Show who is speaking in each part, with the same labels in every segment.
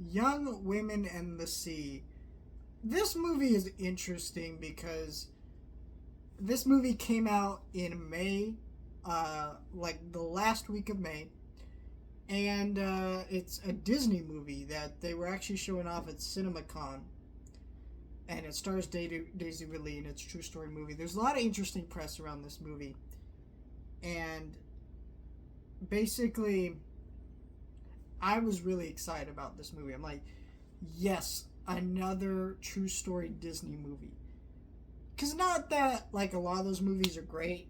Speaker 1: Young Women and the Sea. This movie is interesting because this movie came out in May, like the last week of May, and it's a Disney movie that they were actually showing off at CinemaCon, and it stars Daisy Ridley, and it's a true story movie. There's a lot of interesting press around this movie, and basically, I was really excited about this movie. I'm like, yes, another true story Disney movie. Because not that like a lot of those movies are great.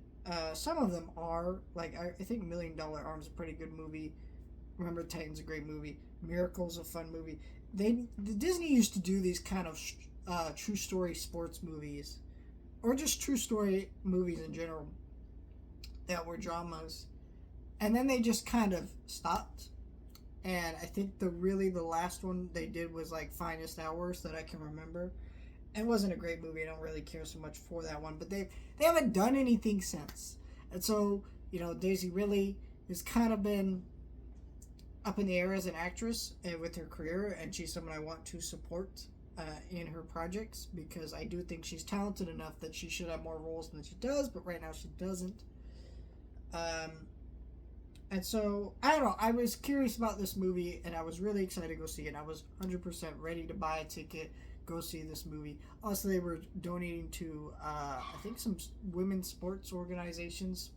Speaker 1: Some of them are. Like I think Million Dollar Arms is a pretty good movie. Remember Titan's a great movie. Miracle's a fun movie. The Disney used to do these kind of true story sports movies, or just true story movies in general that were dramas, and then they just kind of stopped. And I think the last one they did was like Finest Hours that I can remember. It wasn't a great movie. I don't really care so much for that one, but they haven't done anything since. And so Daisy Ridley has kind of been up in the air as an actress and with her career, and she's someone I want to support in her projects because I do think she's talented enough that she should have more roles than she does, but right now she doesn't. And so, I don't know, I was curious about this movie, and I was really excited to go see it. I was 100% ready to buy a ticket, go see this movie. Also, they were donating to, I think, some women's sports organizations,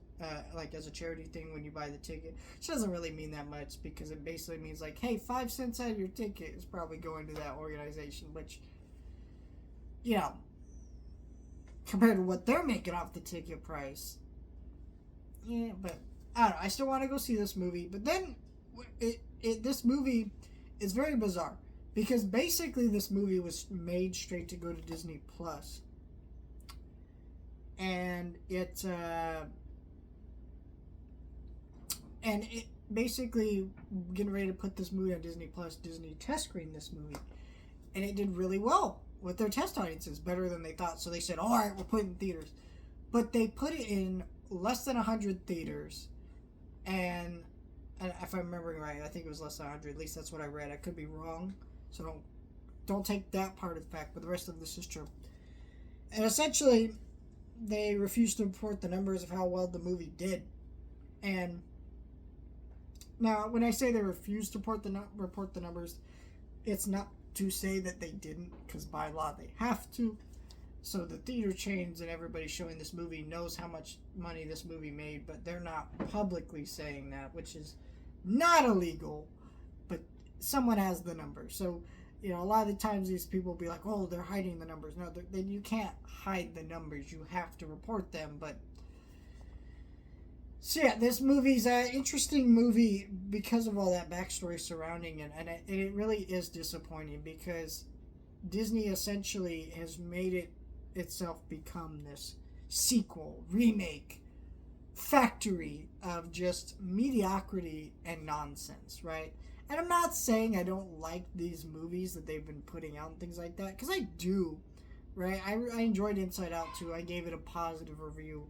Speaker 1: like as a charity thing when you buy the ticket. Which doesn't really mean that much, because it basically means, like, hey, 5 cents out of your ticket is probably going to that organization, which, compared to what they're making off the ticket price. Yeah, but I don't know. I still want to go see this movie, but then this movie is very bizarre because basically this movie was made straight to go to Disney Plus, and it basically getting ready to put this movie on Disney Plus. Disney test screened this movie, and it did really well with their test audiences, better than they thought. So they said, "All right, we'll put it in theaters," but they put it in less than 100 theaters. And if I'm remembering right, I think it was less than 100. At least that's what I read. I could be wrong, so don't take that part of the fact. But the rest of this is true. And essentially, they refused to report the numbers of how well the movie did. And now, when I say they refused to report the numbers, it's not to say that they didn't, because by law they have to. So the theater chains and everybody showing this movie knows how much money this movie made, but they're not publicly saying that, which is not illegal, but someone has the numbers. So, a lot of the times these people will be like, oh, they're hiding the numbers. No, you can't hide the numbers. You have to report them. But so yeah, this movie's an interesting movie because of all that backstory surrounding it, and it really is disappointing because Disney essentially has made it itself become this sequel, remake, factory of just mediocrity and nonsense, right? And I'm not saying I don't like these movies that they've been putting out and things like that, because I do, right? I enjoyed Inside Out too. I gave it a positive review.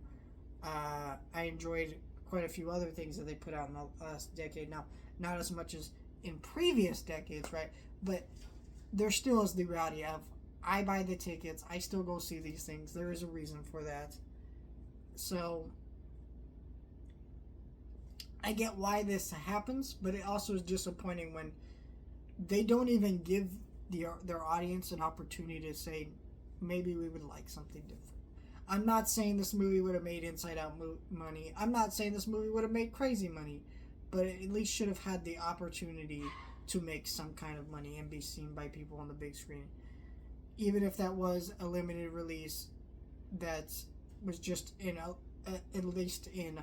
Speaker 1: I enjoyed quite a few other things that they put out in the last decade. Now, not as much as in previous decades, right? But there still is the reality of I buy the tickets. I still go see these things. There is a reason for that. So I get why this happens, but it also is disappointing when they don't even give their audience an opportunity to say, maybe we would like something different. I'm not saying this movie would have made Inside Out money. I'm not saying this movie would have made crazy money, but it at least should have had the opportunity to make some kind of money and be seen by people on the big screen. Even if that was a limited release that was just at least in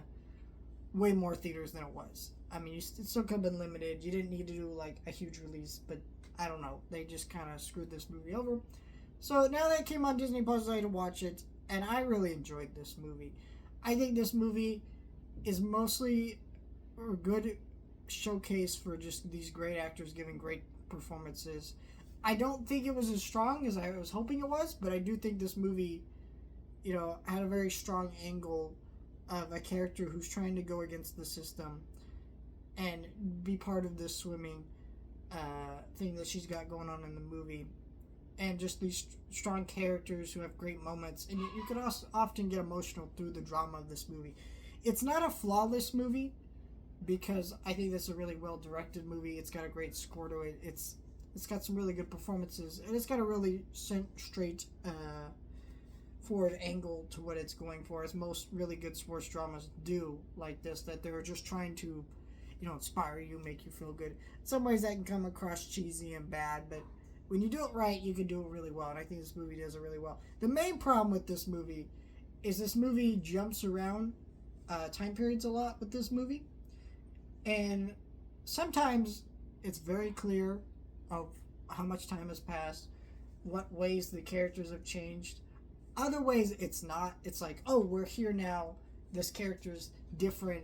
Speaker 1: way more theaters than it was. I mean, it still could have been limited. You didn't need to do like a huge release, but I don't know. They just kind of screwed this movie over. So now that it came on Disney Plus, I had to watch it, and I really enjoyed this movie. I think this movie is mostly a good showcase for just these great actors giving great performances. I don't think it was as strong as I was hoping it was, but I do think this movie, had a very strong angle of a character who's trying to go against the system and be part of this swimming thing that she's got going on in the movie, and just these strong characters who have great moments, and you could also often get emotional through the drama of this movie. It's not a flawless movie because I think this is a really well directed movie. It's got a great score to it. It's got some really good performances, and it's got a really straight forward angle to what it's going for, as most really good sports dramas do like this, that they're just trying to, inspire you, make you feel good. In some ways that can come across cheesy and bad, but when you do it right, you can do it really well, and I think this movie does it really well. The main problem with this movie is this movie jumps around time periods a lot with this movie, and sometimes it's very clear of how much time has passed, what ways the characters have changed. Other ways it's not. It's like, oh, we're here now, this character's different,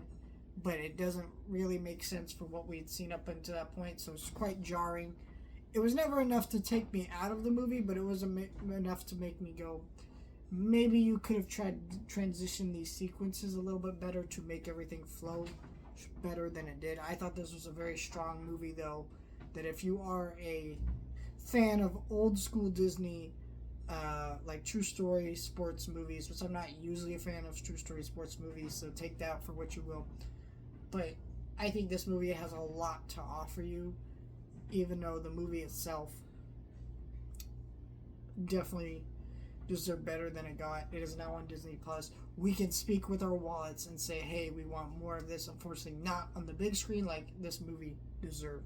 Speaker 1: but it doesn't really make sense for what we'd seen up until that point, so it's quite jarring. It was never enough to take me out of the movie, but it was enough to make me go, maybe you could have tried to transition these sequences a little bit better to make everything flow better than it did. I thought this was a very strong movie, though, that if you are a fan of old school Disney, like true story sports movies, which I'm not usually a fan of true story sports movies, so take that for what you will. But I think this movie has a lot to offer you, even though the movie itself definitely deserved better than it got. It is now on Disney Plus. We can speak with our wallets and say, hey, we want more of this. Unfortunately, not on the big screen like this movie deserved.